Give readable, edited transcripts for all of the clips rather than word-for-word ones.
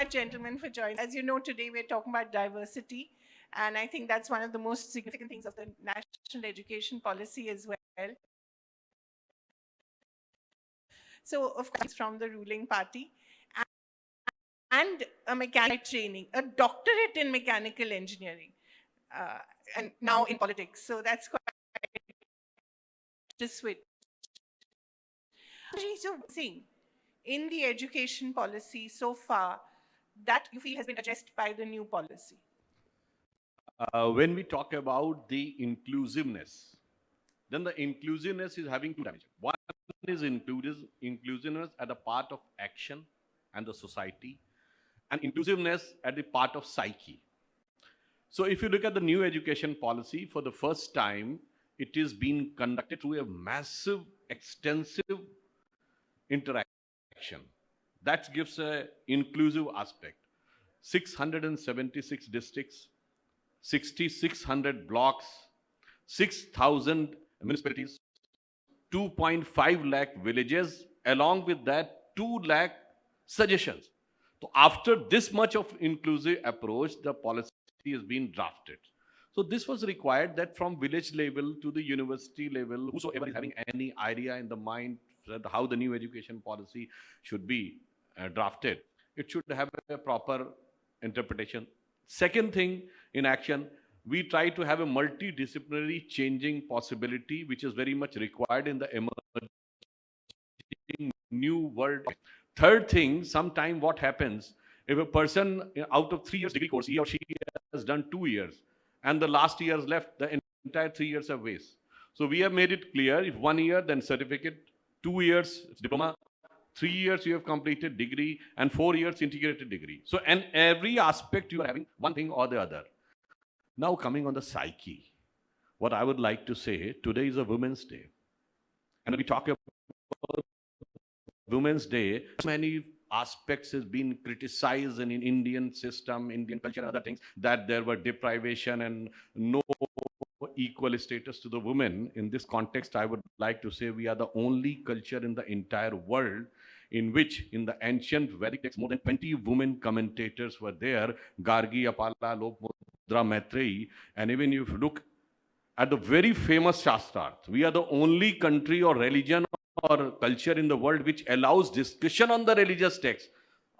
gentlemen, for joining. As you know, today we're talking about diversity, and I think that's one of the most significant things of the national education policy as well. So, of course, from the ruling party, and a mechanic training, a doctorate in mechanical engineering, and now in politics. So that's quite a switch. So, in the education policy so far that you feel has been addressed by the new policy? When we talk about the inclusiveness, then the inclusiveness is having two dimensions. One is inclusiveness at the part of action and the society, and inclusiveness at the part of psyche. So if you look at the new education policy, for the first time, it is being conducted through a massive, extensive interaction. That gives an inclusive aspect. 676 districts, 6,600 blocks, 6,000 municipalities, 2.5 lakh villages, along with that 2 lakh suggestions. So after this much of inclusive approach, the policy has been drafted. So this was required that from village level to the university level, whosoever is having any idea in the mind how the new education policy should be drafted, it should have a proper interpretation. Second thing in action, we try to have a multidisciplinary changing possibility, which is very much required in the emerging new world. Third thing, sometime what happens, if a person out of 3 years degree course, he or she has done 2 years, and the last year is left, the entire 3 years are waste. So we have made it clear, if 1 year, then certificate, 2 years, diploma, 3 years you have completed degree, and 4 years integrated degree. So, and every aspect you are having one thing or the other. Now coming on the psyche, what I would like to say, today is a Women's Day. And when we talk about Women's Day, many aspects has been criticized in Indian system, Indian culture, and other things, that there were deprivation and no equal status to the women. In this context, I would like to say we are the only culture in the entire world in which, in the ancient Vedic texts, more than 20 women commentators were there, Gargi, Apala, Lopmudra, Maitreyi, and even if you look at the very famous Shastrarth, we are the only country or religion or culture in the world which allows discussion on the religious text.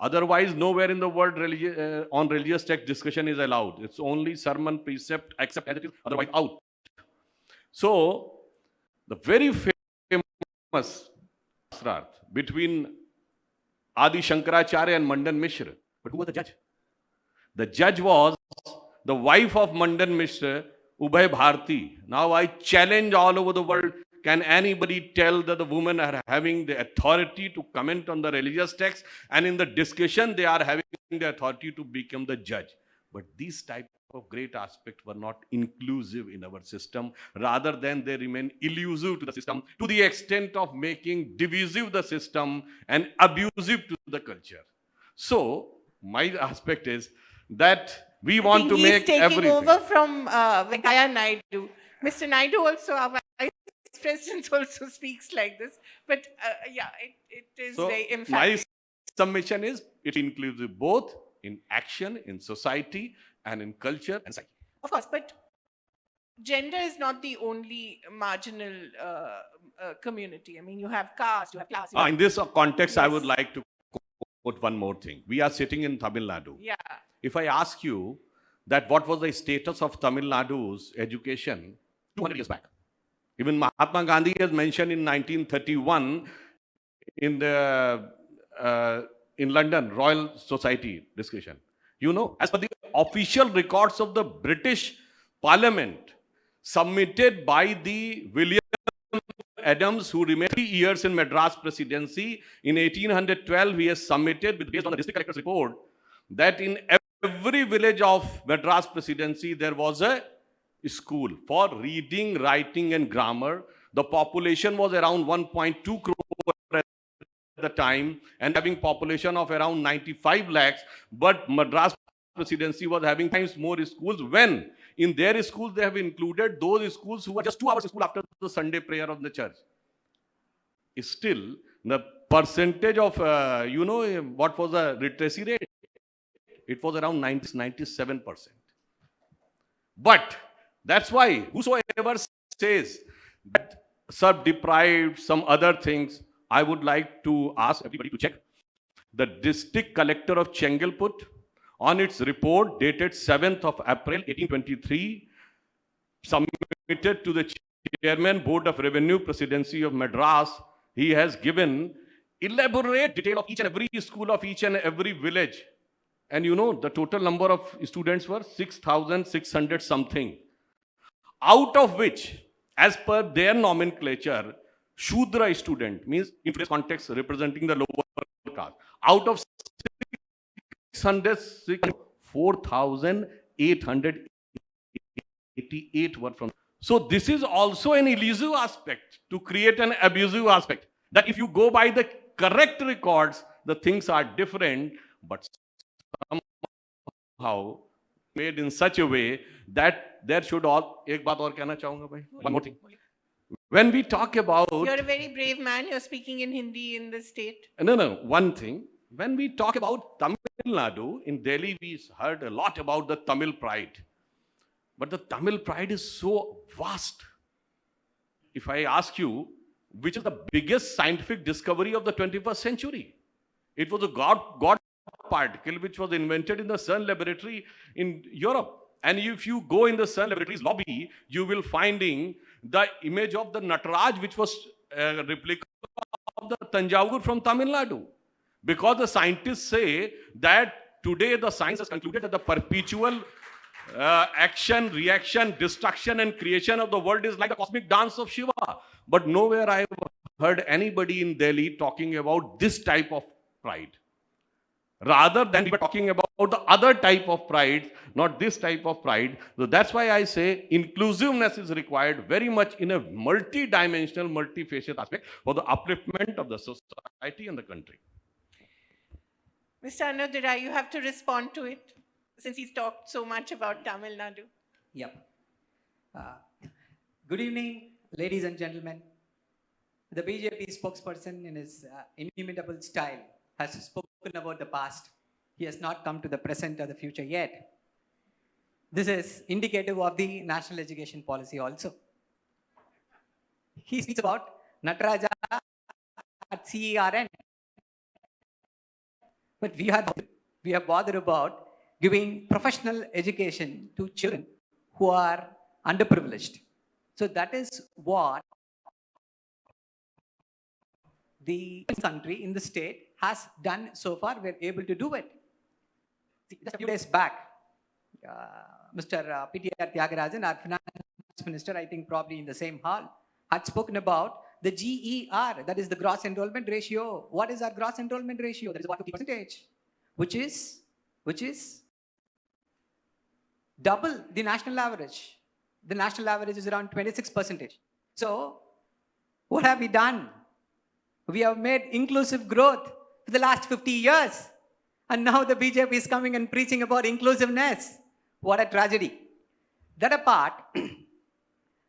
Otherwise, nowhere in the world on religious text discussion is allowed. It's only sermon, precept, accept as it is, otherwise out. So, the very famous Shastrarth between Adi Shankaracharya and Mandan Mishra. But who was the judge? The judge was the wife of Mandan Mishra, Ubhay Bharti. Now I challenge all over the world, can anybody tell that the women are having the authority to comment on the religious text, and in the discussion they are having the authority to become the judge? But these type of great aspects were not inclusive in our system. Rather than they remain elusive to the system to the extent of making divisive the system and abusive to the culture. So my aspect is that we want to make everything. He's taking over from Venkaiah Naidu. Mr. Naidu also, our Vice President, also speaks like this. But yeah, it is so very emphatic. My submission is it inclusive both in action, in society, and in culture and psyche. Of course, but gender is not the only marginal community. I mean, you have caste, you have class. In this context, yes. I would like to quote one more thing. We are sitting in Tamil Nadu. Yeah. If I ask you that what was the status of Tamil Nadu's education 200 years back, even Mahatma Gandhi has mentioned in 1931 in the in London Royal Society discussion. You know, as per the official records of the British Parliament submitted by the William Adams, who remained 3 years in Madras Presidency, in 1812 he has submitted, based on the district collector's report, that in every village of Madras Presidency there was a school for reading, writing and grammar. The population was around 1.2 crore at the time, and having population of around 95 lakhs, but Madras Presidency was having times more schools, when in their schools they have included those schools who were just 2 hours school after the Sunday prayer of the church. Still, the percentage of, what was the literacy rate? it was around 97%. But that's why whosoever says that sub-deprived, some other things, I would like to ask everybody to check. The district collector of Chengalput, on its report dated 7th of April 1823, submitted to the Chairman Board of Revenue Presidency of Madras, he has given elaborate detail of each and every school of each and every village. And you know, the total number of students were 6,600 something. Out of which, as per their nomenclature, Shudra student, means in today's context representing the lower caste, out of 600, 4,888 were from. So this is also an elusive aspect to create an abusive aspect. That if you go by the correct records, the things are different, but somehow made in such a way that there should all. एक बात और कहना चाहूँगा भाई. One more thing. When we talk about. You're a very brave man. You're speaking in Hindi in the state. No. One thing. When we talk about Tamil Nadu, in Delhi, we heard a lot about the Tamil pride. But the Tamil pride is so vast. If I ask you, which is the biggest scientific discovery of the 21st century? It was a God particle which was invented in the CERN laboratory in Europe. And if you go in the CERN laboratory's lobby, you will finding the image of the Nataraj, which was a replica of the Tanjavur from Tamil Nadu. Because the scientists say that today the science has concluded that the perpetual action, reaction, destruction and creation of the world is like the cosmic dance of Shiva. But nowhere I have heard anybody in Delhi talking about this type of pride. Rather than we were talking about the other type of pride, not this type of pride. So that's why I say inclusiveness is required very much in a multi-dimensional, multi-faceted aspect for the upliftment of the society and the country. Mr. Annadurai, you have to respond to it since he's talked so much about Tamil Nadu. Yep. Good evening, ladies and gentlemen. The BJP spokesperson, in his inimitable style, has spoken about the past. He has not come to the present or the future yet. This is indicative of the national education policy also. He speaks about Nataraja at CERN. But we are bothered about giving professional education to children who are underprivileged. So that is what the country, in the state, has done so far. We're able to do it. Just a few days back, Mr. P.T.R. Tyagarajan, our finance minister, I think probably in the same hall, had spoken about the GER, that is the gross enrollment ratio. What is our gross enrollment ratio? That is about 50%, which is double the national average. The national average is around 26%. So, what have we done? We have made inclusive growth for the last 50 years. And now the BJP is coming and preaching about inclusiveness. What a tragedy. That apart,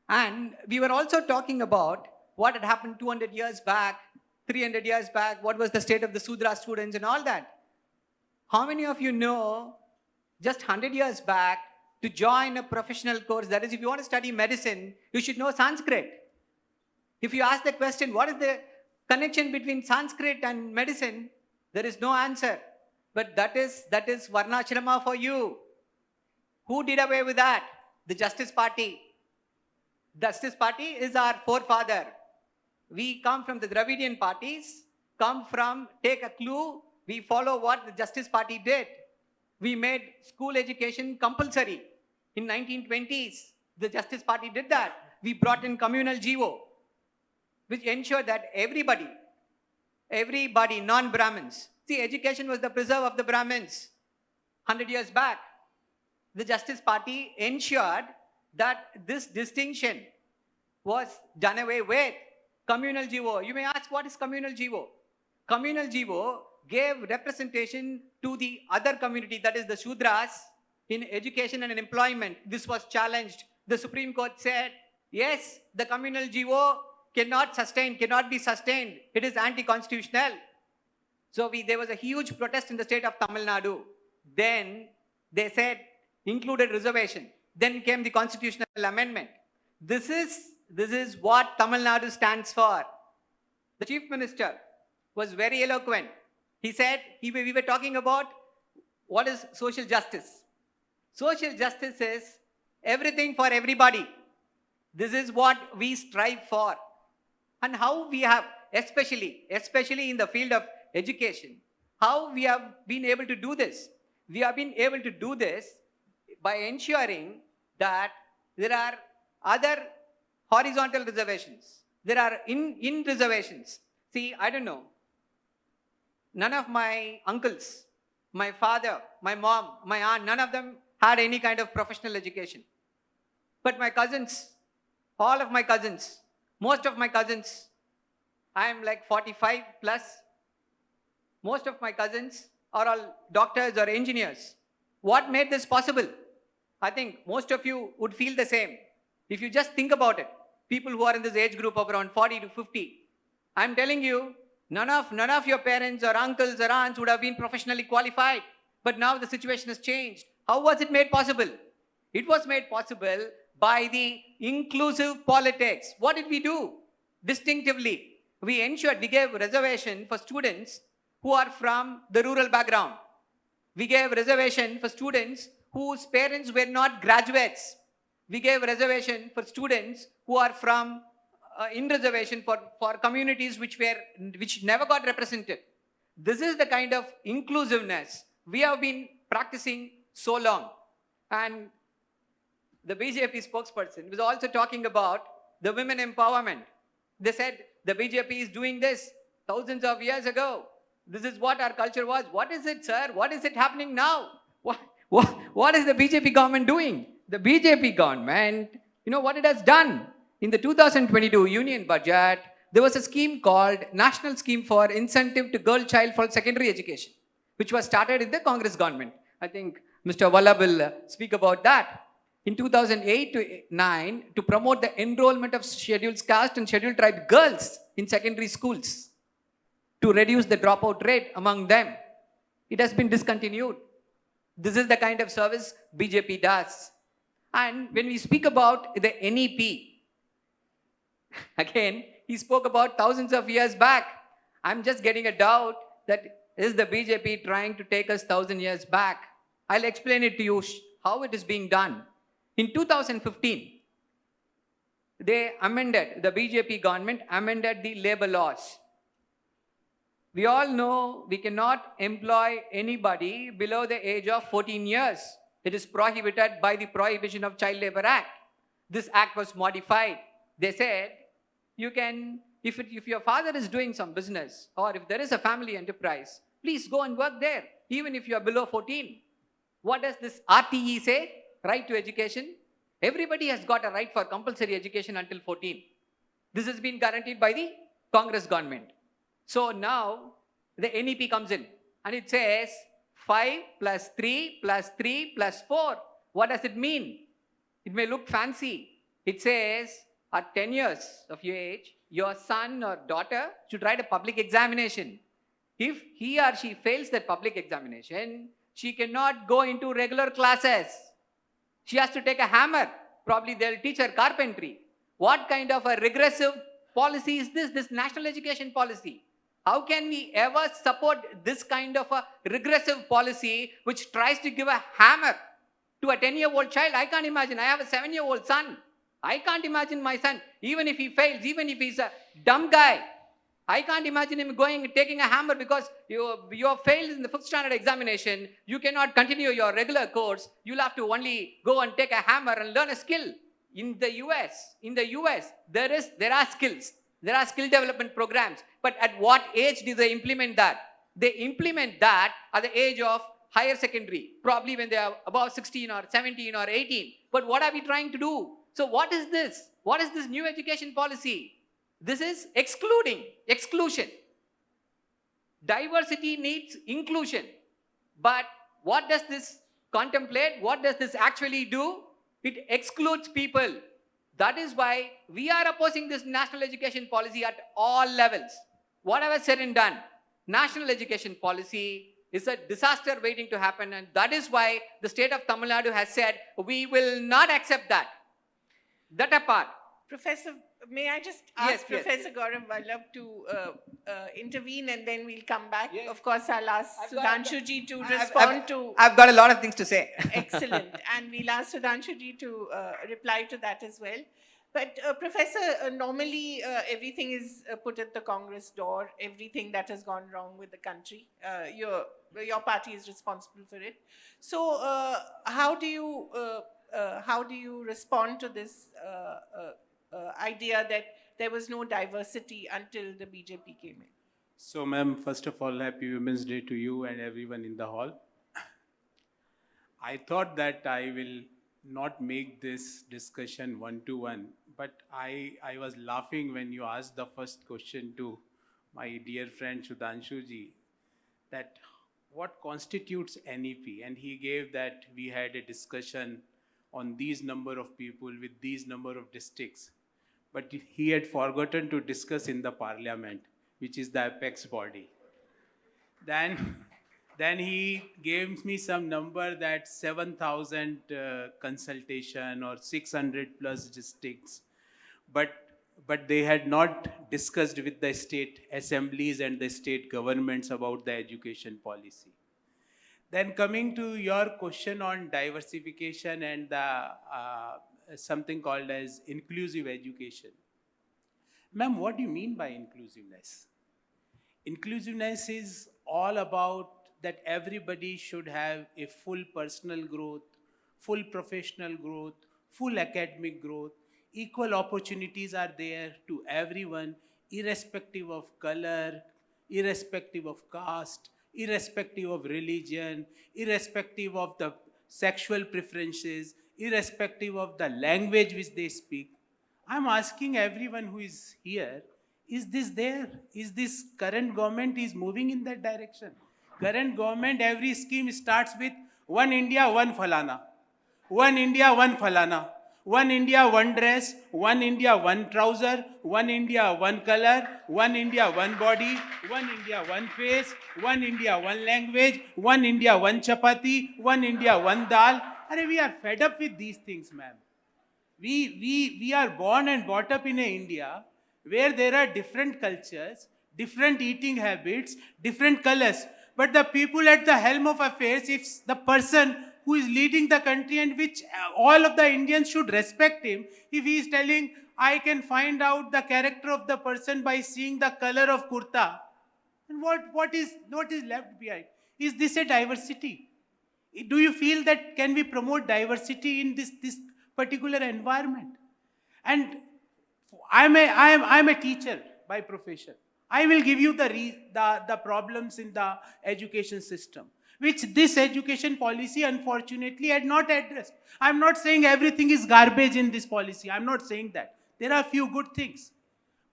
and we were also talking about what had happened 200 years back, 300 years back, what was the state of the Sudra students and all that. How many of you know, just 100 years back, to join a professional course, that is, if you want to study medicine, you should know Sanskrit. If you ask the question, what is the connection between Sanskrit and medicine, there is no answer. But that is Varnashrama for you. Who did away with that? The Justice Party. Justice Party is our forefather. We come from the Dravidian parties, take a clue, we follow what the Justice Party did. We made school education compulsory. In 1920s, the Justice Party did that. We brought in communal GO, which ensured that everybody, non-Brahmins, see, education was the preserve of the Brahmins. 100 years back, the Justice Party ensured that this distinction was done away with. Communal GO. You may ask, what is communal GO? Communal GO gave representation to the other community, that is the Shudras, in education and in employment. This was challenged. The Supreme Court said, yes, the communal GO cannot be sustained. It is anti-constitutional. So there was a huge protest in the state of Tamil Nadu. Then they said included reservation. Then came the constitutional amendment. This is what Tamil Nadu stands for. The chief minister was very eloquent. He said, we were talking about what is social justice. Social justice is everything for everybody. This is what we strive for. And how we have, especially in the field of education, how we have been able to do this. We have been able to do this by ensuring that there are other horizontal reservations. There are in reservations. See, I don't know. None of my uncles, my father, my mom, my aunt, none of them had any kind of professional education. But my cousins, all of my cousins, most of my cousins, I am like 45 plus. Most of my cousins are all doctors or engineers. What made this possible? I think most of you would feel the same. If you just think about it, people who are in this age group of around 40 to 50, I'm telling you, none of your parents or uncles or aunts would have been professionally qualified. But now the situation has changed. How was it made possible? It was made possible by the inclusive politics. What did we do? Distinctively, we ensured, we gave reservation for students who are from the rural background. We gave reservation for students whose parents were not graduates. We gave reservation for students who are from in reservation for communities which never got represented. This is the kind of inclusiveness we have been practicing so long. And the BJP spokesperson was also talking about the women empowerment. They said the BJP is doing this thousands of years ago. This is what our culture was. What is it, sir? What is it happening now? What is the BJP government doing? The BJP government, you know what it has done? In the 2022 union budget, there was a scheme called National Scheme for Incentive to Girl Child for Secondary Education, which was started in the Congress government. I think Mr. Vallabh will speak about that. In 2008 to 9, to promote the enrollment of scheduled caste and scheduled tribe girls in secondary schools, to reduce the dropout rate among them. It has been discontinued. This is the kind of service BJP does. And when we speak about the NEP, again, he spoke about thousands of years back. I'm just getting a doubt that is the BJP trying to take us 1,000 years back? I'll explain it to you how it is being done. In 2015, the BJP government amended the labor laws. We all know we cannot employ anybody below the age of 14 years. It is prohibited by the Prohibition of Child Labor Act. This act was modified. They said, you can, if your father is doing some business or if there is a family enterprise, please go and work there, even if you are below 14. What does this RTE say? Right to education. Everybody has got a right for compulsory education until 14. This has been guaranteed by the Congress government. So now the NEP comes in and it says 5 plus 3 plus 3 plus 4. What does it mean? It may look fancy. It says at 10 years of your age, your son or daughter should write a public examination. If he or she fails that public examination, she cannot go into regular classes. She has to take a hammer. Probably they'll teach her carpentry. What kind of a regressive policy is this? This national education policy. How can we ever support this kind of a regressive policy which tries to give a hammer to a 10-year-old child? I can't imagine. I have a 7-year-old son. I can't imagine my son, even if he fails, even if he's a dumb guy, I can't imagine him going and taking a hammer because you have failed in the 5th standard examination. You cannot continue your regular course. You'll have to only go and take a hammer and learn a skill. In the US, there are skills. There are skill development programs. But at what age do they implement that? They implement that at the age of higher secondary, probably when they are above 16 or 17 or 18. But what are we trying to do? So what is this? What is this new education policy? This is exclusion. Diversity needs inclusion. But what does this contemplate? What does this actually do? It excludes people. That is why we are opposing this national education policy at all levels. Whatever said and done, national education policy is a disaster waiting to happen. And that is why the state of Tamil Nadu has said, we will not accept that. That apart. Professor, may I just ask Yes, yes, Professor yes. Gourav Vallabh to intervene, and then we'll come back. Yes. Of course, I'll ask I've got- Sudhanshu ji to I've- respond to. I've got a lot of things to say. Excellent. And we'll ask Sudhanshu ji to reply to that as well. But Professor, normally everything is put at the Congress door, everything that has gone wrong with the country. Your party is responsible for it. So how do you respond to this idea that there was no diversity until the BJP came in? So, ma'am, first of all, happy Women's Day to you and everyone in the hall. I thought that I will not make this discussion one-to-one, but I was laughing when you asked the first question to my dear friend Sudhanshu ji, that what constitutes NEP, and he gave that we had a discussion on these number of people with these number of districts, but he had forgotten to discuss in the parliament, which is the apex body. Then he gave me some number that 7,000 consultation or 600 plus districts, but they had not discussed with the state assemblies and the state governments about the education policy. Then coming to your question on diversification and the something called as inclusive education. Ma'am, what do you mean by inclusiveness? Inclusiveness is all about that everybody should have a full personal growth, full professional growth, full academic growth. Equal opportunities are there to everyone, irrespective of color, irrespective of caste, irrespective of religion, irrespective of the sexual preferences, irrespective of the language which they speak. I'm asking everyone who is here, is this there? Is this current government is moving in that direction? Current government, every scheme starts with one India, one falana. One India, one falana. One India, one dress. One India, one trouser. One India, one color. One India, one body. One India, one face. One India, one language. One India, one chapati. One India, one dal. We are fed up with these things, ma'am. We are born and brought up in India where there are different cultures, different eating habits, different colors. But the people at the helm of affairs, if the person who is leading the country and which all of the Indians should respect him, if he is telling, I can find out the character of the person by seeing the color of kurta, and what is left behind? Is this a diversity? Do you feel that can we promote diversity in this particular environment? And I'm a teacher by profession. I will give you the problems in the education system, which this education policy unfortunately had not addressed. I'm not saying everything is garbage in this policy. I'm not saying that. There are a few good things.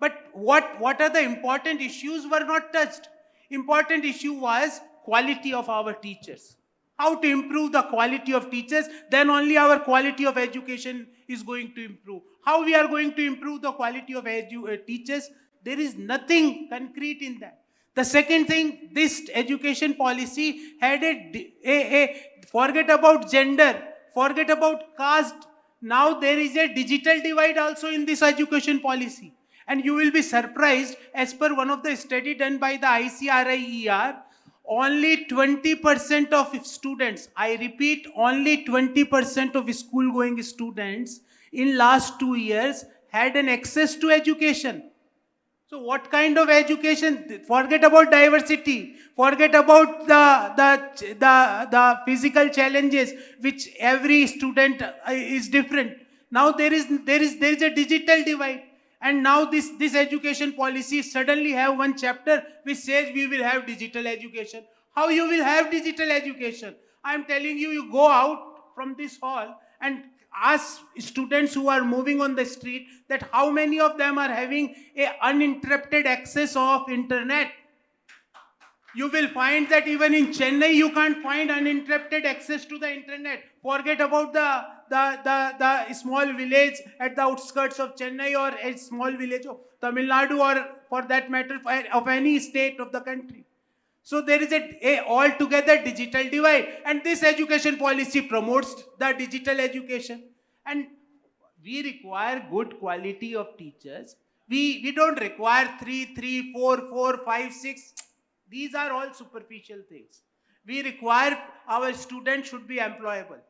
But what are the important issues were not touched. Important issue was quality of our teachers. How to improve the quality of teachers, then only our quality of education is going to improve. How we are going to improve the quality of teachers? There is nothing concrete in that. The second thing, this education policy had forget about gender, forget about caste. Now there is a digital divide also in this education policy. And you will be surprised, as per one of the study done by the ICRIER, only 20% of students, I repeat, only 20% of school-going students in last 2 years had an access to education. So what kind of education? Forget about diversity. Forget about the physical challenges, which every student is different. Now there is a digital divide. And now this education policy suddenly have one chapter which says we will have digital education. How you will have digital education? I am telling you, you go out from this hall and ask students who are moving on the street that how many of them are having a uninterrupted access of internet. You will find that even in Chennai, you can't find uninterrupted access to the internet. Forget about the small village at the outskirts of Chennai or a small village of Tamil Nadu or for that matter of any state of the country. So there is a altogether digital divide, and this education policy promotes the digital education. And we require good quality of teachers. We don't require 3, 4, 4, 5, 6. These are all superficial things. We require our students should be employable.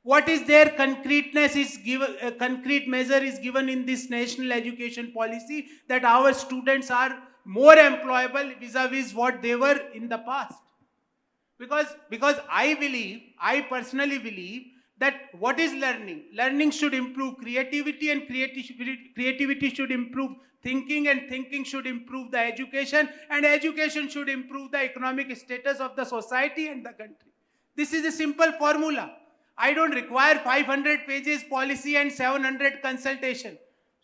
What is their concreteness is given, concrete measure is given in this national education policy, that our students are more employable vis-a-vis what they were in the past. Because I personally believe that what is learning? Learning should improve creativity, and creativity should improve thinking, and thinking should improve the education, and education should improve the economic status of the society and the country. This is a simple formula. I don't require 500 pages policy and 700 consultation.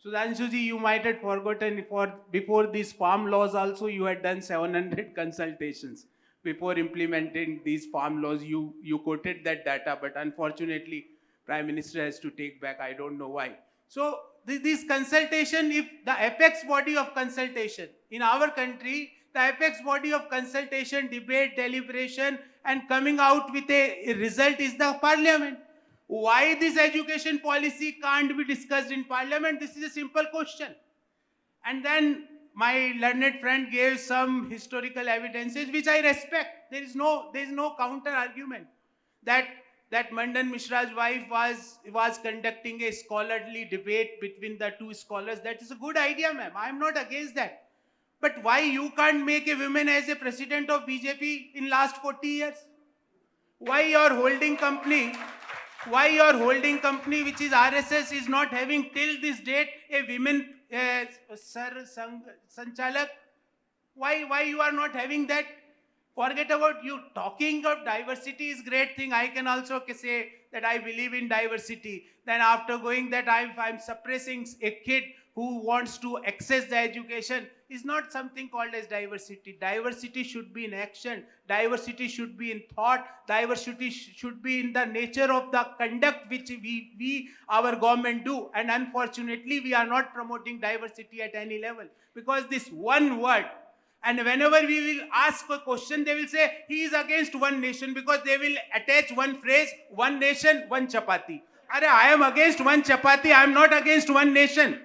Sudhanshu ji, you might have forgotten, before these farm laws also you had done 700 consultations. Before implementing these farm laws, you quoted that data, but unfortunately, Prime Minister has to take back. I don't know why. So this consultation, if the apex body of consultation in our country, the apex body of consultation, debate, deliberation, and coming out with a result is the parliament. Why this education policy can't be discussed in parliament? This is a simple question. And then my learned friend gave some historical evidences, which I respect. There is no counter argument that Mandan Mishra's wife was conducting a scholarly debate between the two scholars. That is a good idea, ma'am. I am not against that. But why you can't make a woman as a president of BJP in last 40 years? Why your holding company, which is RSS, is not having till this date a women Sanchalak? Why you are not having that? Forget about you. Talking of diversity is great thing. I can also say that I believe in diversity. Then after going that I'm suppressing a kid who wants to access the education is not something called as diversity. Diversity should be in action. Diversity should be in thought. Diversity should be in the nature of the conduct which our government do. And unfortunately, we are not promoting diversity at any level, because this one word, and whenever we will ask a question, they will say he is against one nation, because they will attach one phrase, one nation, one chapati. I am against one chapati, I am not against one nation.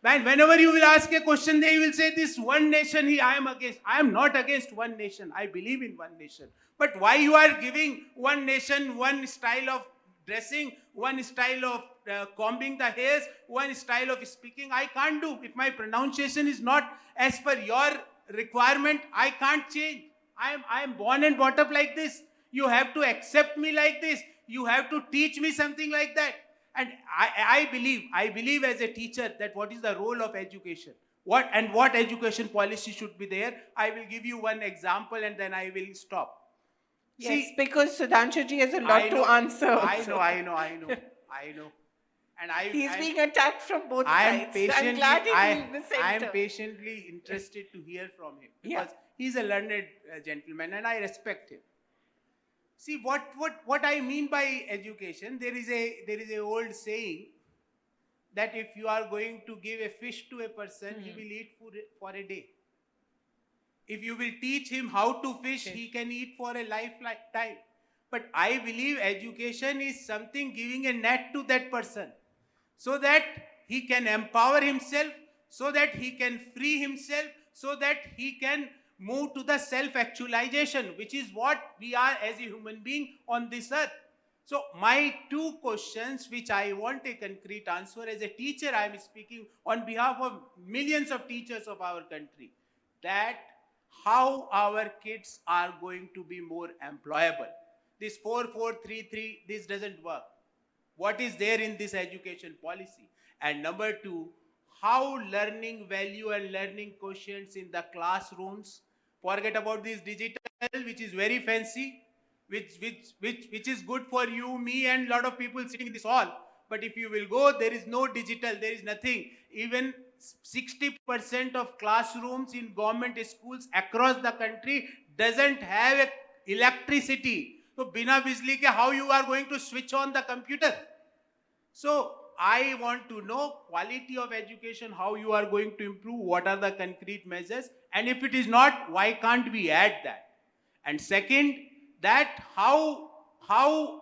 Whenever you will ask a question, they will say this one nation, I am against. I am not against one nation. I believe in one nation. But why you are giving one nation, one style of dressing, one style of combing the hairs, one style of speaking, I can't do. If my pronunciation is not as per your requirement, I can't change. I am born and brought up like this. You have to accept me like this. You have to teach me something like that. And I believe as a teacher that what is the role of education, what education policy should be there. I will give you one example and then I will stop. Yes, because Sudhanshu ji has a lot to answer. I know. And he's being attacked from both sides. I'm glad he's in the center. I am patiently interested to hear from him, because he's a learned gentleman and I respect him. See, what I mean by education, there is a old saying that if you are going to give a fish to a person, he will eat for a day. If you will teach him how to fish, he can eat for a lifetime. But I believe education is something giving a net to that person, so that he can empower himself, so that he can free himself, so that he can move to the self-actualization, which is what we are as a human being on this earth. So my two questions, which I want a concrete answer as a teacher, I am speaking on behalf of millions of teachers of our country, that how our kids are going to be more employable. This 4-4-3-3, this doesn't work. What is there in this education policy? And number two, how learning value and learning quotients in the classrooms. Forget about this digital, which is very fancy, which is good for you, me, and a lot of people sitting in this hall. But if you will go, there is no digital, there is nothing. Even 60% of classrooms in government schools across the country doesn't have electricity. So, bina bijli ke how you are going to switch on the computer? So, I want to know quality of education, how you are going to improve, what are the concrete measures, and if it is not, why can't we add that? And second, that how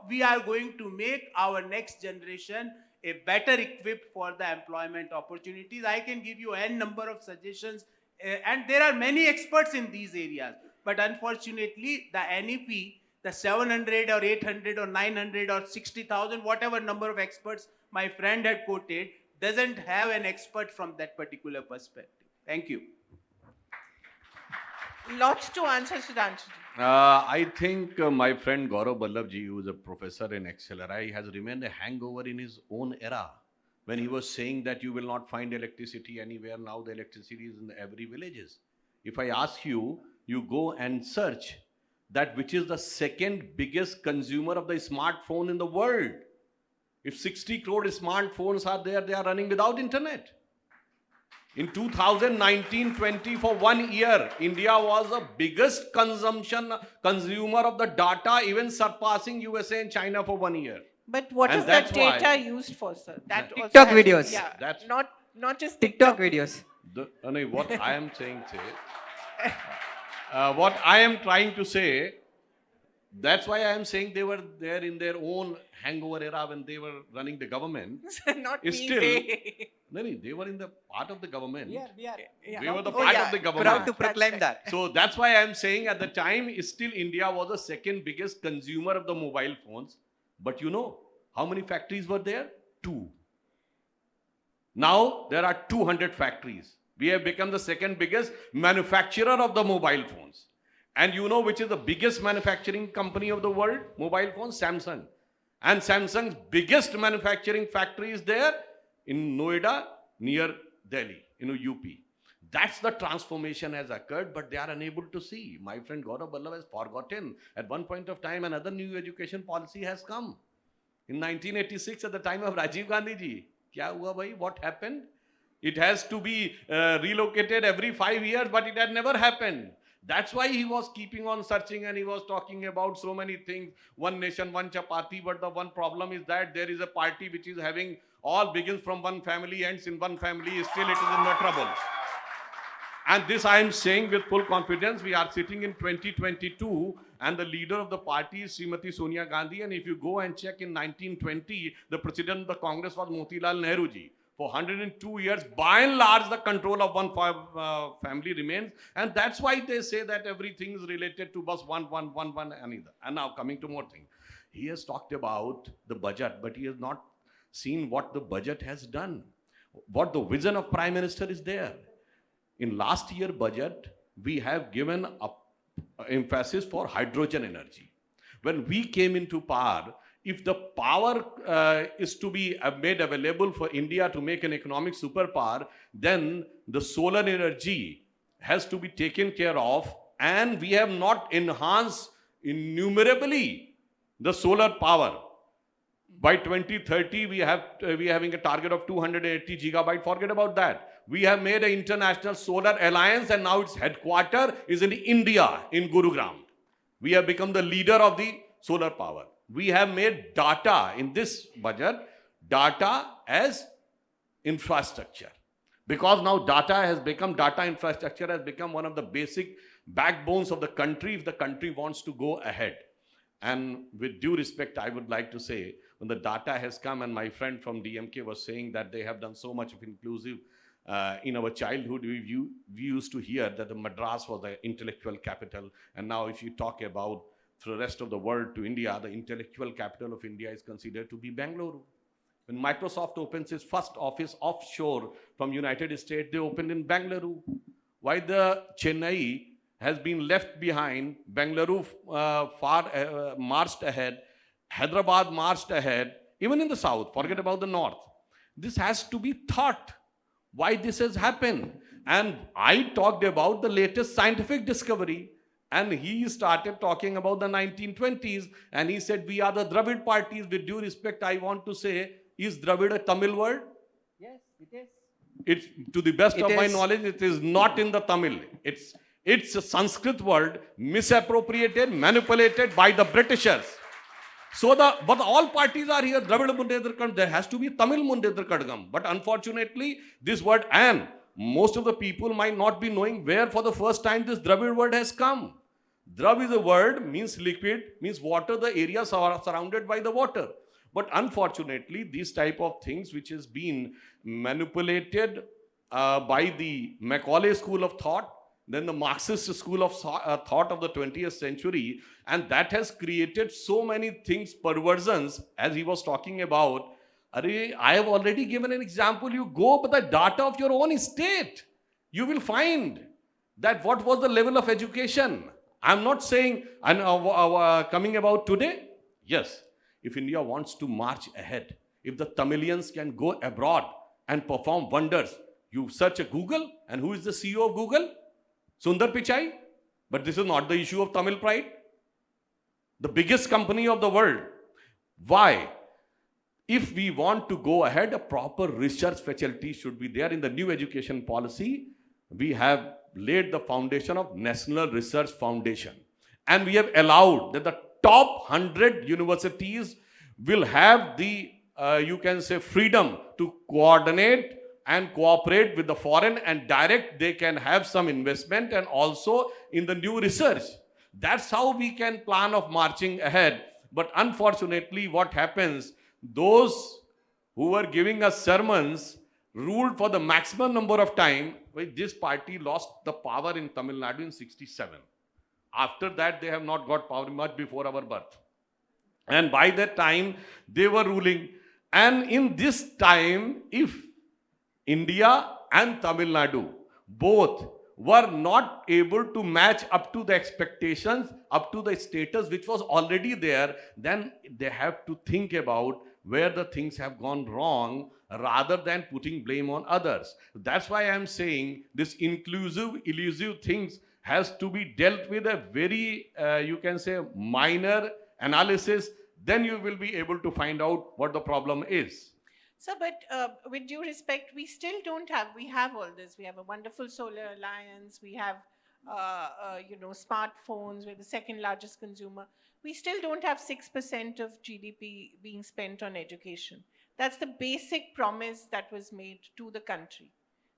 we are going to make our next generation a better equipped for the employment opportunities. I can give you n number of suggestions, and there are many experts in these areas. But unfortunately, the NEP, the 700 or 800 or 900 or 60,000, whatever number of experts my friend had quoted, doesn't have an expert from that particular perspective. Thank you. Lots to answer, Sudhanshu. I think my friend Gourav Vallabh ji, who is a professor in XLRI, has remained a hangover in his own era when he was saying that you will not find electricity anywhere. Now the electricity is in every villages. If I ask you, you go and search that which is the second biggest consumer of the smartphone in the world. If 60 crore smartphones are there, they are running without internet. In 2019-20, for 1 year, India was the biggest consumer of the data, even surpassing USA and China for 1 year. But what And is that that's why- data used for, sir? That also TikTok has- videos. Yeah, That's- not just TikTok videos. What I am saying, what I am trying to say, that's why I am saying they were there in their own hangover era when they were running the government. Not It's me, still- they. No, they were in the part of the government. we are Yeah. We were the Oh, part yeah. of the government. proud to That's proclaim right. that. So that's why I am saying at the time, still India was the second biggest consumer of the mobile phones. But you know, how many factories were there? 2. Now there are 200 factories. We have become the second biggest manufacturer of the mobile phones. And you know which is the biggest manufacturing company of the world? Mobile phones? Samsung. And Samsung's biggest manufacturing factory is there in Noida, near Delhi, UP. That's the transformation has occurred, but they are unable to see. My friend Gourav Vallabh has forgotten. At one point of time, another new education policy has come. In 1986, at the time of Rajiv Gandhi ji, kya hua bhai? What happened? It has to be relocated every 5 years, but it had never happened. That's why he was keeping on searching and he was talking about so many things. One nation, one chapati. But the one problem is that there is a party which is having all begins from one family, ends in one family. Still it is in no trouble. And this I am saying with full confidence. We are sitting in 2022 and the leader of the party is Srimati Sonia Gandhi. And if you go and check in 1920, the president of the Congress was Motilal Nehru ji. For 102 years, by and large, the control of one family remains. And that's why they say that everything is related to bus one, another. And now coming to more things. He has talked about the budget, but he has not seen what the budget has done. What the vision of Prime Minister is there. In last year budget, we have given emphasis for hydrogen energy. When we came into power, if the power is to be made available for India to make an economic superpower, then the solar energy has to be taken care of, and we have not enhanced innumerably the solar power. By 2030, we are having a target of 280 gigabyte. Forget about that. We have made an international solar alliance, and now its headquarters is in India, in Gurugram. We have become the leader of the solar power. We have made data in this budget, data as infrastructure. Because now data infrastructure has become one of the basic backbones of the country if the country wants to go ahead. And with due respect, I would like to say, when the data has come, and my friend from DMK was saying that they have done so much of inclusive, in our childhood, we used to hear that the Madras was the intellectual capital. And now if you talk about for the rest of the world to India, the intellectual capital of India is considered to be Bangalore. When Microsoft opens its first office offshore from United States, they opened in Bangalore. Why the Chennai has been left behind, Bangalore marched ahead, Hyderabad marched ahead, even in the south, forget about the north. This has to be thought, why this has happened. And I talked about the latest scientific discovery. And he started talking about the 1920s, and he said, we are the Dravid parties. With due respect, I want to say, is Dravid a Tamil word? Yes, it is. It's, to the best of my is. knowledge, it is not in the Tamil. It's a Sanskrit word, misappropriated, manipulated by the Britishers. So but all parties are here, Dravid Mundedar Kadgam. There has to be Tamil Mundedar Kadgam. But unfortunately, this word, and most of the people might not be knowing where for the first time this Dravid word has come. Drav is a word, means liquid, means water, the areas are surrounded by the water. But unfortunately, these type of things which has been manipulated by the Macaulay school of thought, then the Marxist school of thought of the 20th century, and that has created so many things, perversions, as he was talking about. I have already given an example. You go by the data of your own state, you will find that what was the level of education. I'm not saying coming about today. Yes, if India wants to march ahead, if the Tamilians can go abroad and perform wonders, you search a Google, and who is the CEO of Google? Sundar Pichai. But this is not the issue of Tamil pride. The biggest company of the world. Why? If we want to go ahead, a proper research facility should be there. In the new education policy, we have laid the foundation of National Research Foundation. And we have allowed that the top 100 universities will have the, you can say, freedom to coordinate and cooperate with the foreign, and direct they can have some investment and also in the new research. That's how we can plan of marching ahead. But unfortunately, what happens, those who were giving us sermons ruled for the maximum number of time. This party lost the power in Tamil Nadu in 67. After that, they have not got power much before our birth. And by that time, they were ruling. And in this time, if India and Tamil Nadu both were not able to match up to the expectations, up to the status which was already there, then they have to think about where the things have gone wrong rather than putting blame on others. That's why I'm saying this inclusive, elusive things has to be dealt with a very, you can say, minor analysis. Then you will be able to find out what the problem is. So, but with due respect, we still don't have, we have all this. We have a wonderful solar alliance. We have, smartphones. We're the second largest consumer. We still don't have 6% of GDP being spent on education. That's the basic promise that was made to the country.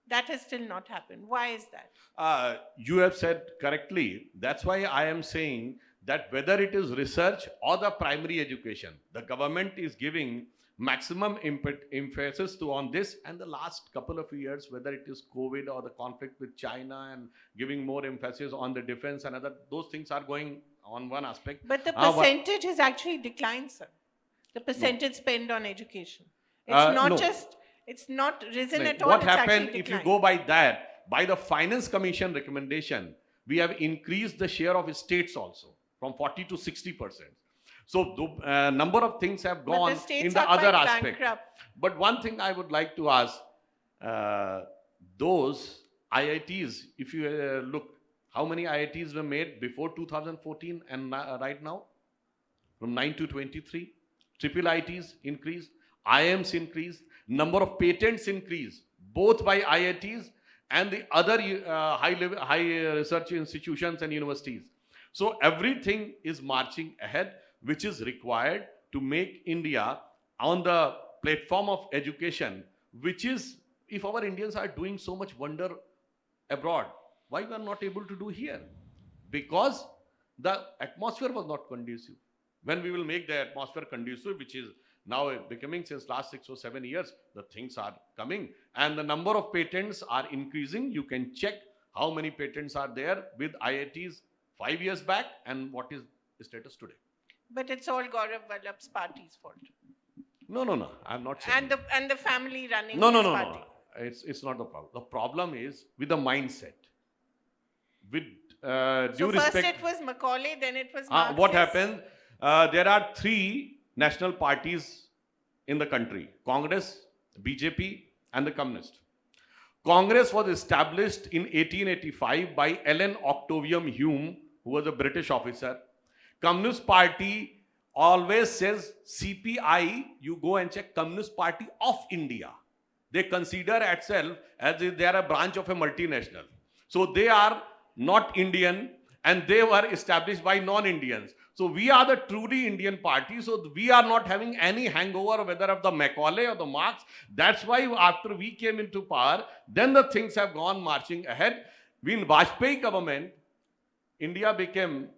That has still not happened. Why is that? You have said correctly. That's why I am saying that whether it is research or the primary education, the government is giving maximum emphasis on this. And the last couple of years, whether it is COVID or the conflict with China, and giving more emphasis on the defense and other, those things are going on one aspect. But the percentage has actually declined, sir. The percentage spent on education. It's not risen at all. What happened, if you go by that, by the Finance Commission recommendation, we have increased the share of states also from 40 to 60%. So the number of things have gone in the other aspect. But one thing I would like to ask, those IITs, if you look, how many IITs were made before 2014 and right now? From 9 to 23. Triple IITs increased, IIMs increased, number of patents increased, both by IITs and the other high research institutions and universities. So everything is marching ahead, which is required to make India on the platform of education, which is, if our Indians are doing so much wonder abroad, why we are not able to do here? Because the atmosphere was not conducive. When we will make the atmosphere conducive, which is now becoming since last 6 or 7 years, the things are coming and the number of patents are increasing. You can check how many patents are there with IITs 5 years back and what is the status today. But it's all Gourav Vallabh's party's fault. No. I'm not saying. And the family running No. party. It's not the problem. The problem is with the mindset. With so first it was Macaulay, then it was Marxist. What happened? There are 3 national parties in the country: Congress, BJP, and the Communist. Congress was established in 1885 by Ellen Octavian Hume, who was a British officer. Communist Party always says CPI, you go and check Communist Party of India. They consider itself as if they are a branch of a multinational. So they are not Indian and they were established by non-Indians. So we are the truly Indian party. So we are not having any hangover whether of the Macaulay or the Marx. That's why after we came into power, then the things have gone marching ahead. In Vajpayee government, India became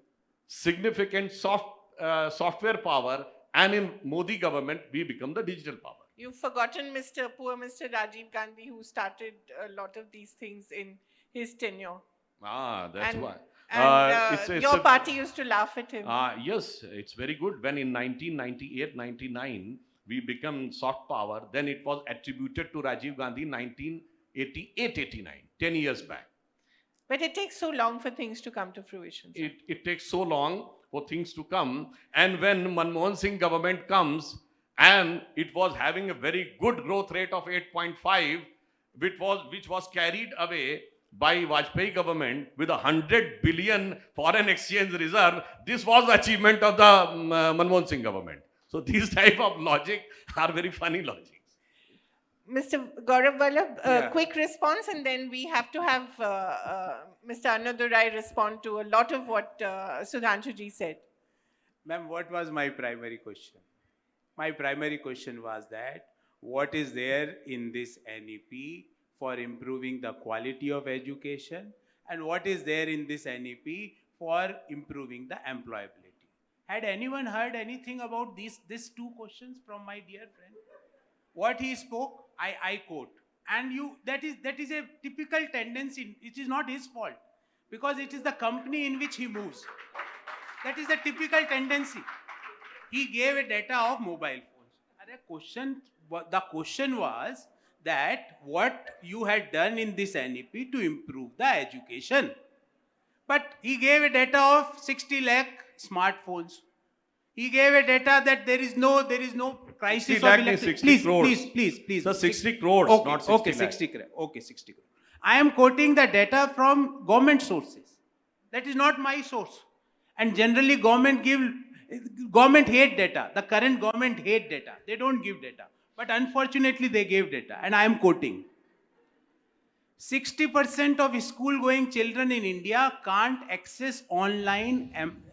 significant software power, and in Modi government, we become the digital power. You've forgotten poor Mr. Rajiv Gandhi, who started a lot of these things in his tenure. That's And- why. And It's your a- party used to laugh at him. Yes, it's very good. When in 1998-99 we become soft power, then it was attributed to Rajiv Gandhi 1988-89, 10 years back. But it takes so long for things to come to fruition. Sir. It takes so long for things to come. And when Manmohan Singh government comes, and it was having a very good growth rate of 8.5, which was carried away by Vajpayee government with 100 billion foreign exchange reserve. This was the achievement of the Manmohan Singh government. So these type of logic are very funny logics. Mr. Gourav Vallabh, Yeah. quick response, and then we have to have Mr. Annadurai respond to a lot of what Sudhanshu ji said. Ma'am, what was my primary question? My primary question was that what is there in this NEP for improving the quality of education, and what is there in this NEP for improving the employability? Had anyone heard anything about these two questions from my dear friend? What he spoke, I quote. And that is a typical tendency. It is not his fault, because it is the company in which he moves. That is the typical tendency. He gave a data of mobile phones. The question was that what you had done in this NEP to improve the education. But he gave a data of 60 lakh smartphones. He gave a data that there is no crisis 60 of lakh means electricity. 60 crores. Please. So 60 crores, Okay, not 60 okay, lakh. 60 crore. Okay, 60 crore. I am quoting the data from government sources. That is not my source. And generally government hate data. The current government hate data. They don't give data. But unfortunately they gave data. And I am quoting. 60% of school-going children in India can't access online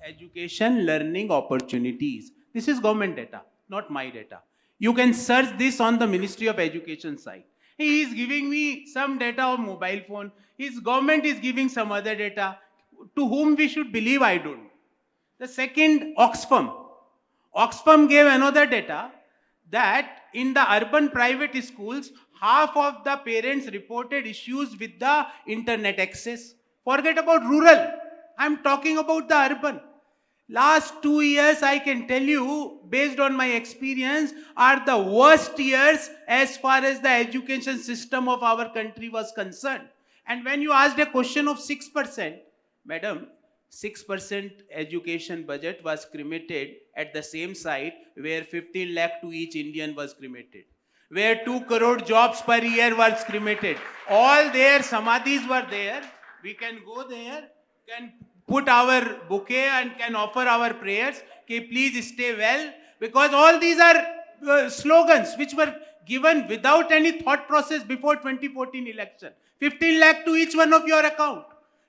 education learning opportunities. This is government data, not my data. You can search this on the Ministry of Education site. He is giving me some data of mobile phone. His government is giving some other data. To whom we should believe, I don't know. The second, Oxfam. Oxfam gave another data that in the urban private schools, half of the parents reported issues with the internet access. Forget about rural. I'm talking about the urban. Last 2 years, I can tell you, based on my experience, are the worst years as far as the education system of our country was concerned. And when you asked a question of 6%, madam, 6% education budget was cremated at the same site where 15 lakh to each Indian was cremated, where 2 crore jobs per year was cremated. All their samadhis were there. We can go there, can put our bouquet and can offer our prayers. Okay, please stay well, because all these are slogans which were given without any thought process before 2014 election. 15 lakh to each one of your account.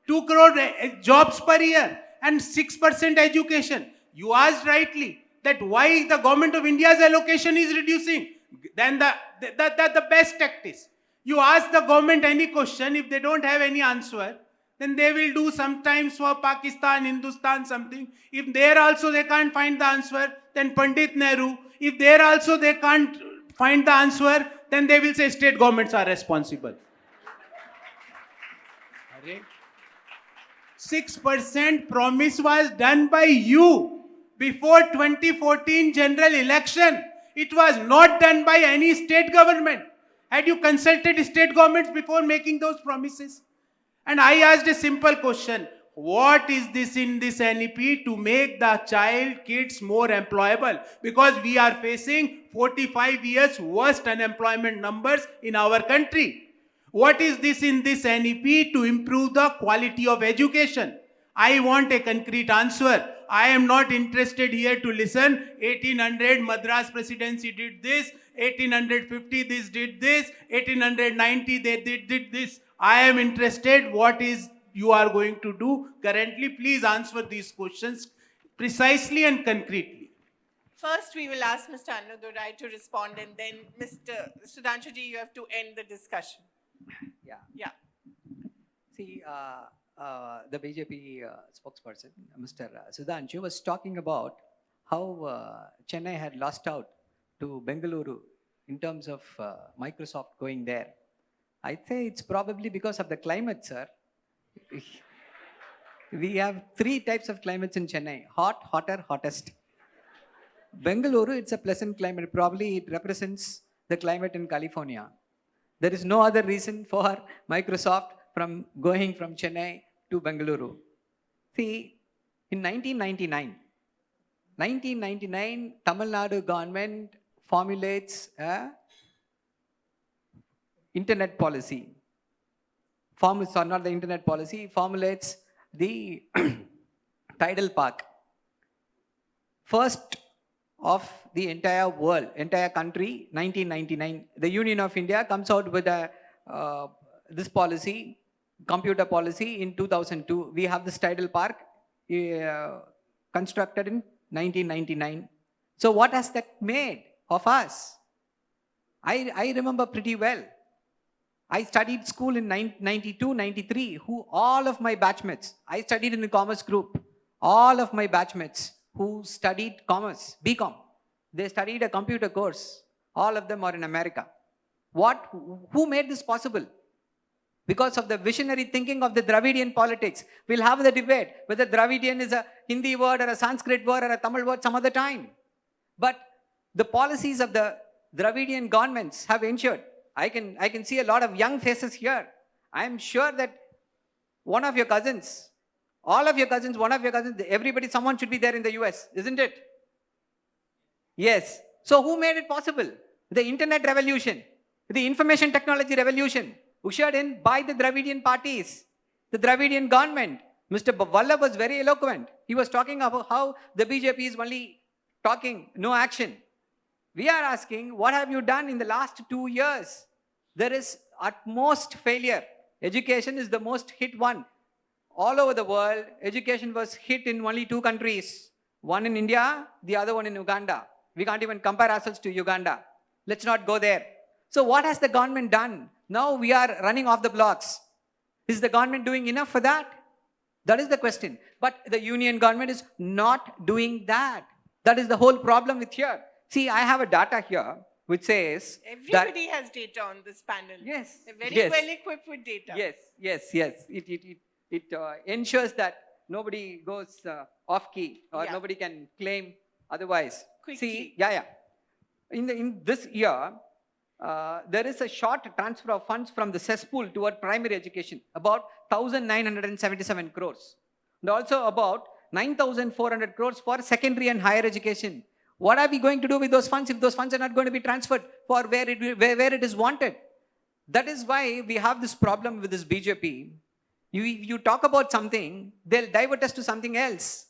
2 crore jobs per year and 6% education. You asked rightly that why the government of India's allocation is reducing. Then the best tactics. You ask the government any question, if they don't have any answer, then they will do sometimes for Pakistan, Hindustan, something. If there also they can't find the answer, then Pandit Nehru. If there also they can't find the answer, then they will say state governments are responsible. 6% promise was done by you before 2014 general election. It was not done by any state government. Had you consulted state governments before making those promises? And I asked a simple question. What is this in this NEP to make the kids more employable? Because we are facing 45 years worst unemployment numbers in our country. What is this in this NEP to improve the quality of education? I want a concrete answer. I am not interested here to listen. 1800 Madras Presidency did this. 1850 this did this. 1890 they did this. I am interested what is you are going to do currently. Please answer these questions precisely and concretely. First, we will ask Mr. Annadurai to respond, and then Mr. Sudhanshu ji, you have to end the discussion. Yeah. Yeah. See, the BJP spokesperson, Mr. Sudhanshu, was talking about how Chennai had lost out to Bengaluru in terms of Microsoft going there. I say it's probably because of the climate, sir. We have 3 types of climates in Chennai: hot, hotter, hottest. Bengaluru, it's a pleasant climate. Probably it represents the climate in California. There is no other reason for Microsoft from going from Chennai to Bengaluru. See, in 1999, Tamil Nadu government formulates a internet policy. Formulates the tidal park. First of the entire world, entire country, 1999. The Union of India comes out with this policy, computer policy, in 2002. We have this tidal park constructed in 1999. So what has that made of us? I remember pretty well. I studied school in 92, 93. All of my batchmates, I studied in the commerce group. All of my batchmates who studied commerce, BCom, they studied a computer course. All of them are in America. Who made this possible? Because of the visionary thinking of the Dravidian politics. We'll have the debate whether Dravidian is a Hindi word or a Sanskrit word or a Tamil word some other time. But the policies of the Dravidian governments have ensured. I can see a lot of young faces here. I am sure that one of your cousins, all of your cousins, one of your cousins, everybody, someone should be there in the US, isn't it? Yes. So who made it possible? The internet revolution, the information technology revolution, ushered in by the Dravidian parties, the Dravidian government. Mr. Vallabh was very eloquent. He was talking about how the BJP is only talking, no action. We are asking, what have you done in the last 2 years? There is utmost failure. Education is the most hit one. All over the world, education was hit in only 2 countries. One in India, the other one in Uganda. We can't even compare ourselves to Uganda. Let's not go there. So what has the government done? Now we are running off the blocks. Is the government doing enough for that? That is the question. But the union government is not doing that. That is the whole problem with here. See, I have a data here which says everybody has data on this panel. Yes. They're very Yes. well equipped with data. Yes. It ensures that nobody goes off key or nobody can claim otherwise. Quickly. See, in this year, there is a short transfer of funds from the cesspool toward primary education, about 1,977 crores. And also about 9,400 crores for secondary and higher education. What are we going to do with those funds if those funds are not going to be transferred for where it is wanted? That is why we have this problem with this BJP. You talk about something, they'll divert us to something else.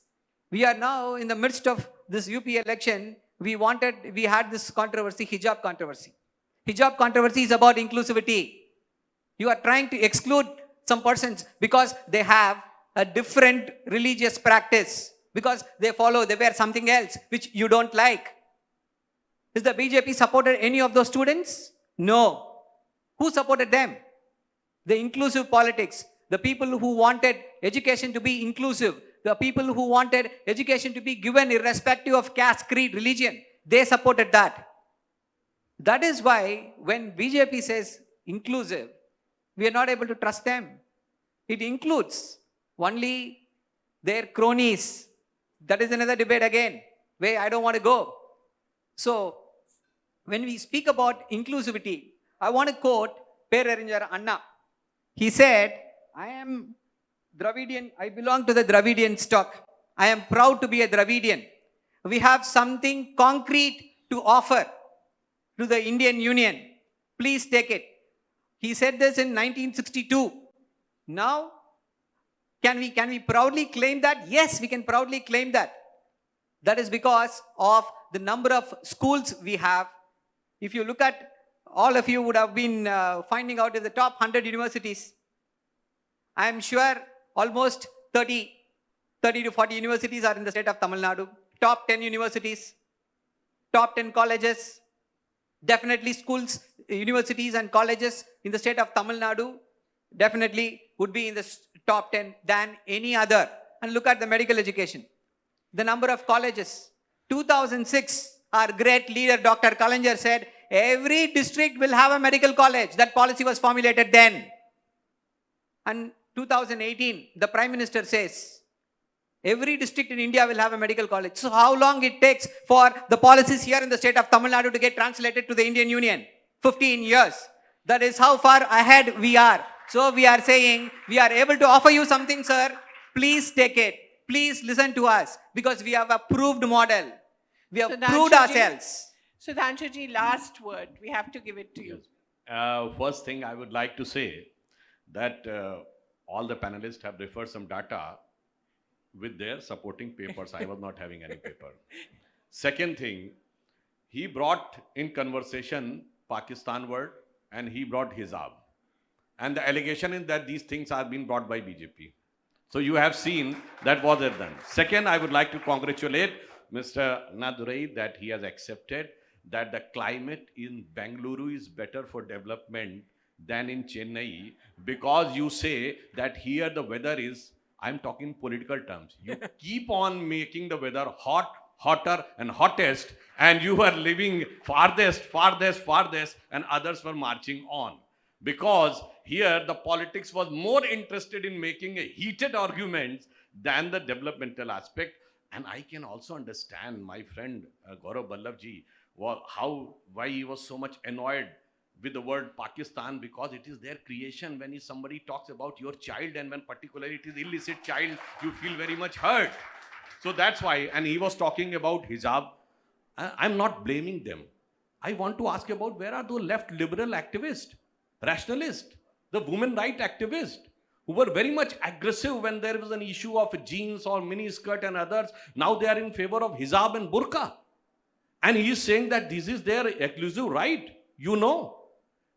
We are now in the midst of this UP election. We had this controversy, hijab controversy. Hijab controversy is about inclusivity. You are trying to exclude some persons because they have a different religious practice, because they wear something else which you don't like. Is the BJP supported any of those students? No. Who supported them? The inclusive politics. The people who wanted education to be inclusive. The people who wanted education to be given irrespective of caste, creed, religion. They supported that. That is why when BJP says inclusive, we are not able to trust them. It includes only their cronies. That is another debate again, where I don't want to go. So, when we speak about inclusivity, I want to quote Peraringer Anna. He said, I am Dravidian, I belong to the Dravidian stock. I am proud to be a Dravidian. We have something concrete to offer to the Indian Union. Please take it. He said this in 1962. Now, can we proudly claim that? Yes, we can proudly claim that. That is because of the number of schools we have. If you look at, all of you would have been finding out in the top 100 universities. I am sure almost 30 to 40 universities are in the state of Tamil Nadu. Top 10 universities, top 10 colleges, definitely schools, universities and colleges in the state of Tamil Nadu definitely would be in the top 10 than any other. And look at the medical education. The number of colleges. 2006, our great leader, Dr. Kalaignar said, every district will have a medical college. That policy was formulated then. And 2018, the Prime Minister says, every district in India will have a medical college. So how long it takes for the policies here in the state of Tamil Nadu to get translated to the Indian Union? 15 years. That is how far ahead we are. So we are saying, we are able to offer you something, sir. Please take it. Please listen to us, because we have a proved model. We have proved ourselves. Sudhanshu ji, last word. We have to give it to you. First thing I would like to say that all the panelists have referred some data with their supporting papers. I was not having any paper. Second thing, he brought in conversation Pakistan word and he brought hijab. And the allegation is that these things are being brought by BJP. So you have seen that was it done. Second, I would like to congratulate Mr. Annadurai that he has accepted that the climate in Bengaluru is better for development than in Chennai, because you say that here the weather is, I'm talking political terms. You keep on making the weather hot, hotter and hottest, and you are living farthest, and others were marching on. Because here the politics was more interested in making a heated arguments than the developmental aspect. And I can also understand my friend Gourav Vallabh ji, why he was so much annoyed with the word Pakistan, because it is their creation. When somebody talks about your child, and when particularly it is illicit child, you feel very much hurt. So that's why, and he was talking about hijab. I'm not blaming them. I want to ask about where are those left liberal activists, rationalists, the women right activists, who were very much aggressive when there was an issue of jeans or mini skirt and others. Now they are in favor of hijab and burqa. And he is saying that this is their exclusive right. You know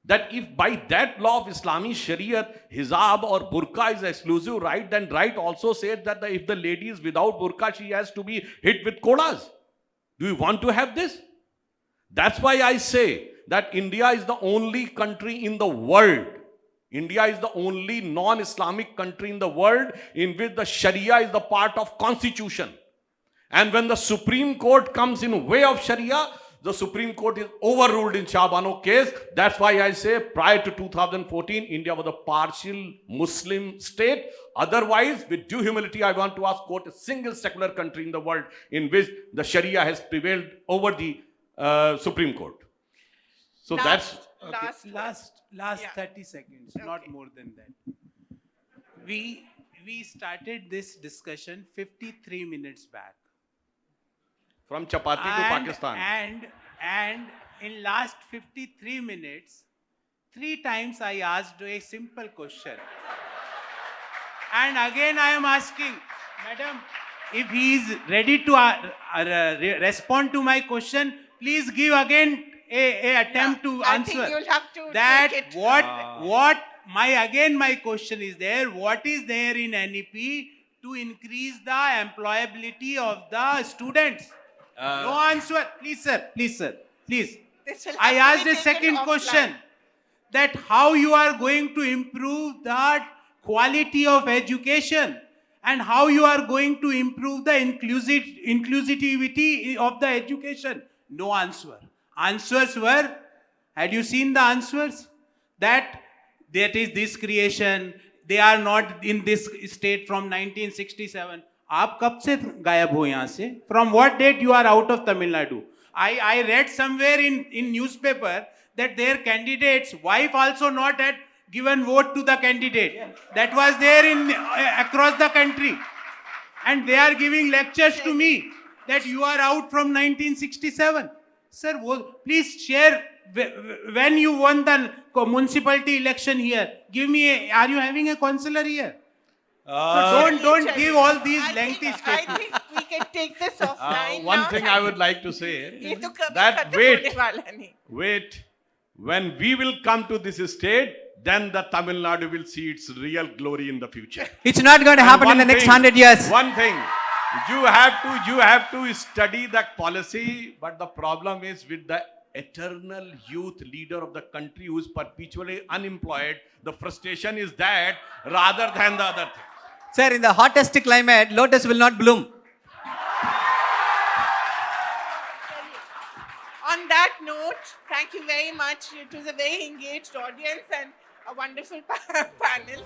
that if by that law of Islamic Shariat, hijab or burqa is exclusive right, then right also says that if the lady is without burqa, she has to be hit with kodas. Do you want to have this? That's why I say that India is the only country in the world. India is the only non-Islamic country in the world in which the Sharia is the part of constitution. And when the Supreme Court comes in way of Sharia, the Supreme Court is overruled in Shah Bano case. That's why I say prior to 2014, India was a partial Muslim state. Otherwise, with due humility, I want to ask quote a single secular country in the world in which the Sharia has prevailed over the Supreme Court. So that's... Okay. Last 30 seconds, Okay. not more than that. We started this discussion 53 minutes back. From Chapati to Pakistan. And in last 53 minutes, 3 times I asked a simple question. And again I am asking, Madam, if he is ready to respond to my question, please give again a attempt to I answer. think you'll have to That take it. my question is there, what is there in NEP to increase the employability of the students? No answer. Please, sir. Please. This will I have asked to be a taken second offline. question, that how you are going to improve the quality of education and how you are going to improve the inclusivity of the education. No answer. Answers were, had you seen the answers? That is this creation, they are not in this state from 1967. आप कब से गायब हो यहाँ से? From what date you are out of Tamil Nadu? I read somewhere in newspaper that their candidate's wife also not had given vote to the candidate. That was there across the country. And they are giving lectures to me that you are out from 1967. Sir, please share when you won the municipality election here. Give me are you having a councillor here? So don't give all these lengthy I statements. think we can take this offline One now. thing I would like to say, ये तो कभी that खत्म होने वाला नहीं. wait, when we will come to this state, then the Tamil Nadu will see its real glory in the future. It's not going to happen in the next 100 years. One thing, you have to study that policy, but the problem is with the eternal youth leader of the country who is perpetually unemployed. The frustration is that rather than the other thing. Sir, in the hottest climate, lotus will not bloom. On that note, thank you very much. It was a very engaged audience and a wonderful panel.